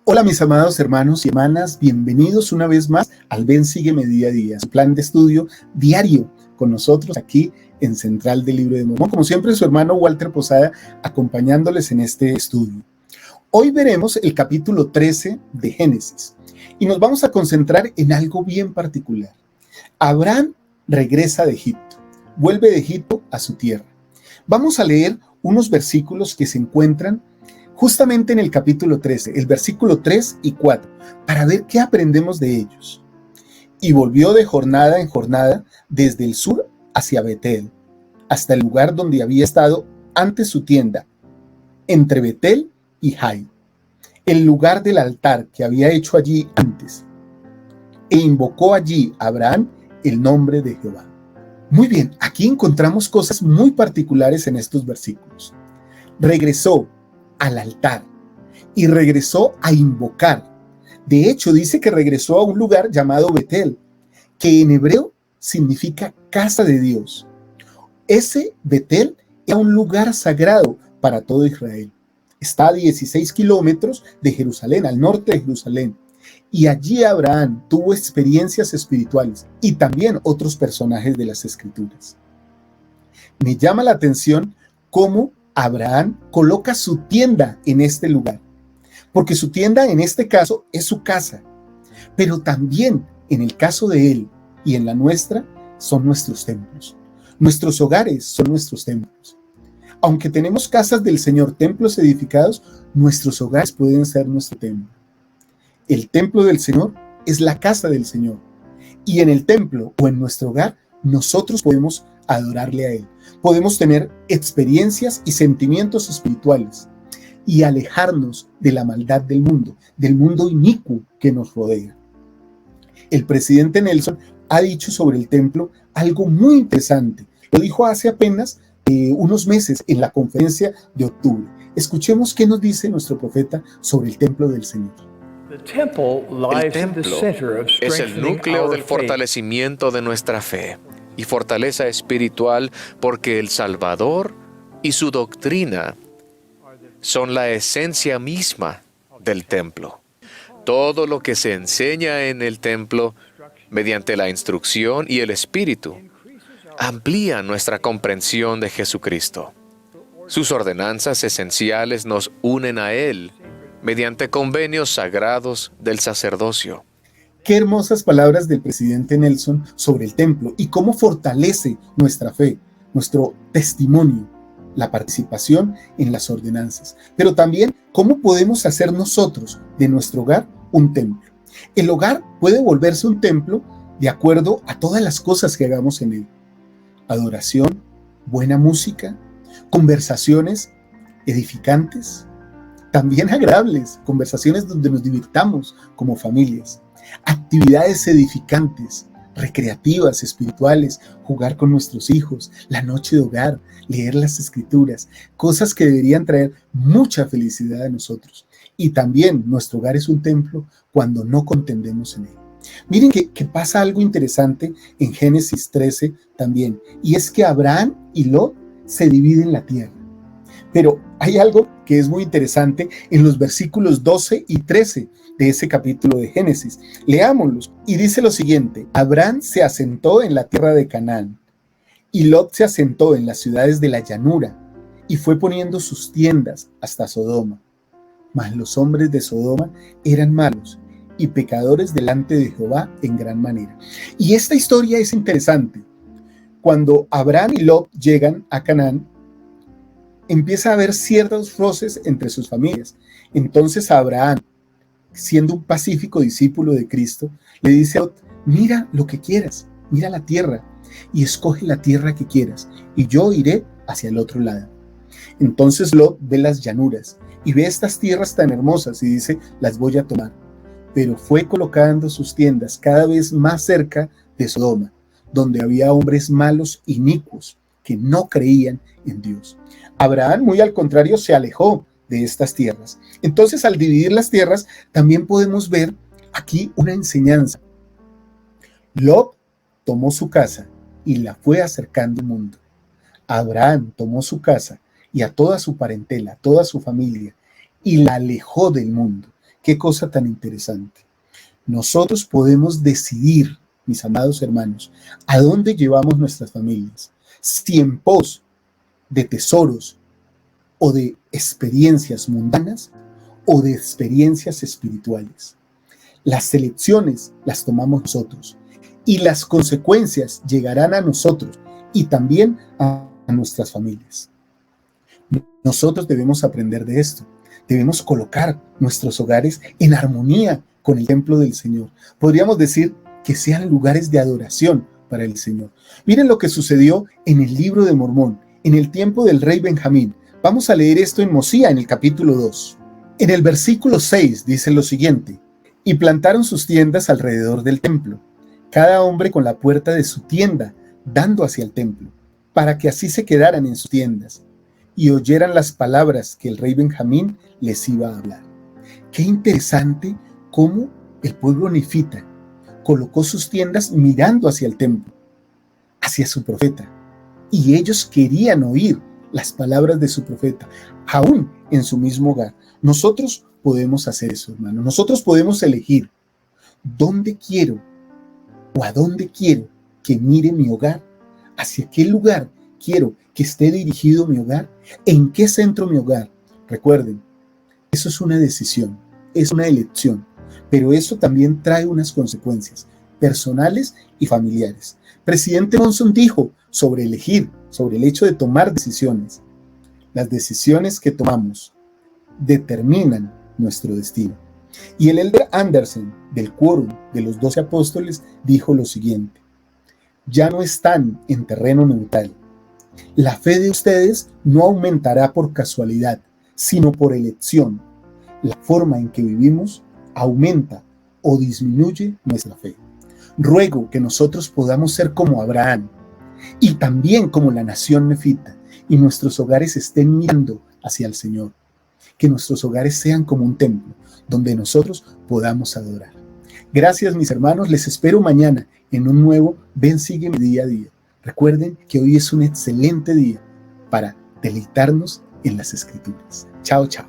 Hola mis amados hermanos y hermanas, bienvenidos una vez más al Ven Sígueme Día a Día, su plan de estudio diario con nosotros aquí en Central del Libro de Mormón. Como siempre, su hermano Walter Posada acompañándoles en este estudio. Hoy veremos el capítulo 13 de Génesis y nos vamos a concentrar en algo bien particular. Abraham regresa de Egipto, vuelve de Egipto a su tierra. Vamos a leer unos versículos que se encuentran justamente en el capítulo 13, el versículo 3 y 4, para ver qué aprendemos de ellos. Y volvió de jornada en jornada desde el sur hacia Betel, hasta el lugar donde había estado antes su tienda, entre Betel y Jai, el lugar del altar que había hecho allí antes, e invocó allí Abraham el nombre de Jehová. Muy bien, aquí encontramos cosas muy particulares en estos versículos. Regresó al altar y regresó a invocar. De hecho, dice que regresó a un lugar llamado Betel, que en hebreo significa casa de Dios. Ese Betel era un lugar sagrado para todo Israel. Está a 16 kilómetros de Jerusalén, al norte de Jerusalén. Y allí Abraham tuvo experiencias espirituales y también otros personajes de las Escrituras. Me llama la atención cómo Abraham coloca su tienda en este lugar, porque su tienda en este caso es su casa, pero también en el caso de él y en la nuestra son nuestros templos. Nuestros hogares son nuestros templos. Aunque tenemos casas del Señor, templos edificados, nuestros hogares pueden ser nuestro templo. El templo del Señor es la casa del Señor, y en el templo o en nuestro hogar nosotros podemos adorarle a Él. Podemos tener experiencias y sentimientos espirituales y alejarnos de la maldad del mundo inicuo que nos rodea. El presidente Nelson ha dicho sobre el templo algo muy interesante. Lo dijo hace apenas unos meses en la conferencia de octubre. Escuchemos qué nos dice nuestro profeta sobre el templo del Señor. El templo es el núcleo del fortalecimiento de nuestra fe y fortaleza espiritual, porque el Salvador y su doctrina son la esencia misma del templo. Todo lo que se enseña en el templo, mediante la instrucción y el Espíritu, amplía nuestra comprensión de Jesucristo. Sus ordenanzas esenciales nos unen a Él mediante convenios sagrados del sacerdocio. Qué hermosas palabras del presidente Nelson sobre el templo y cómo fortalece nuestra fe, nuestro testimonio, la participación en las ordenanzas, pero también cómo podemos hacer nosotros de nuestro hogar un templo. El hogar puede volverse un templo de acuerdo a todas las cosas que hagamos en él. Adoración, buena música, conversaciones edificantes, también agradables, conversaciones donde nos divirtamos como familias, actividades edificantes, recreativas, espirituales, jugar con nuestros hijos, la noche de hogar, leer las Escrituras, cosas que deberían traer mucha felicidad a nosotros. Y también nuestro hogar es un templo cuando no contendemos en él. Miren que pasa algo interesante en Génesis 13 también, y es que Abraham y Lot se dividen la tierra. Pero hay algo que es muy interesante en los versículos 12 y 13 de ese capítulo de Génesis. Leámoslos. Y dice lo siguiente: Abraham se asentó en la tierra de Canaán, y Lot se asentó en las ciudades de la llanura, y fue poniendo sus tiendas hasta Sodoma. Mas los hombres de Sodoma eran malos y pecadores delante de Jehová en gran manera. Y esta historia es interesante. Cuando Abraham y Lot llegan a Canaán, empieza a haber ciertos roces entre sus familias. Entonces Abraham, siendo un pacífico discípulo de Cristo, le dice a Lot: mira lo que quieras, mira la tierra y escoge la tierra que quieras, y yo iré hacia el otro lado. Entonces Lot ve las llanuras y ve estas tierras tan hermosas y dice: las voy a tomar. Pero fue colocando sus tiendas cada vez más cerca de Sodoma, donde había hombres malos, inicuos, que no creían en Dios. Abraham, muy al contrario, se alejó de estas tierras. Entonces, al dividir las tierras, también podemos ver aquí una enseñanza. Lot tomó su casa y la fue acercando al mundo. Abraham tomó su casa y a toda su parentela, a toda su familia, y la alejó del mundo. Qué cosa tan interesante. Nosotros podemos decidir, mis amados hermanos, a dónde llevamos nuestras familias. Si en pos de tesoros o de experiencias mundanas o de experiencias espirituales. Las elecciones las tomamos nosotros y las consecuencias llegarán a nosotros y también a nuestras familias. Nosotros debemos aprender de esto. Debemos colocar nuestros hogares en armonía con el templo del Señor. Podríamos decir que sean lugares de adoración para el Señor. Miren lo que sucedió en el libro de Mormón, en el tiempo del rey Benjamín. Vamos a leer esto en Mosía, en el capítulo 2. En el versículo 6 dice lo siguiente: y plantaron sus tiendas alrededor del templo, cada hombre con la puerta de su tienda, dando hacia el templo, para que así se quedaran en sus tiendas, y oyeran las palabras que el rey Benjamín les iba a hablar. Qué interesante cómo el pueblo nefita colocó sus tiendas mirando hacia el templo, hacia su profeta, y ellos querían oír las palabras de su profeta, aún en su mismo hogar. Nosotros podemos hacer eso, hermano. Nosotros podemos elegir dónde quiero o a dónde quiero que mire mi hogar, hacia qué lugar quiero que esté dirigido mi hogar, en qué centro mi hogar. Recuerden, eso es una decisión, es una elección, pero eso también trae unas consecuencias personales y familiares. Presidente Monson dijo sobre elegir, sobre el hecho de tomar decisiones. Las decisiones que tomamos determinan nuestro destino. Y el elder Anderson, del quórum de los 12 apóstoles, dijo lo siguiente: ya no están en terreno neutral. La fe de ustedes no aumentará por casualidad, sino por elección. La forma en que vivimos aumenta o disminuye nuestra fe. Ruego que nosotros podamos ser como Abraham y también como la nación nefita, y nuestros hogares estén mirando hacia el Señor. Que nuestros hogares sean como un templo donde nosotros podamos adorar. Gracias, mis hermanos. Les espero mañana en un nuevo Ven, sígueme día a día. Recuerden que hoy es un excelente día para deleitarnos en las Escrituras. Chao, chao.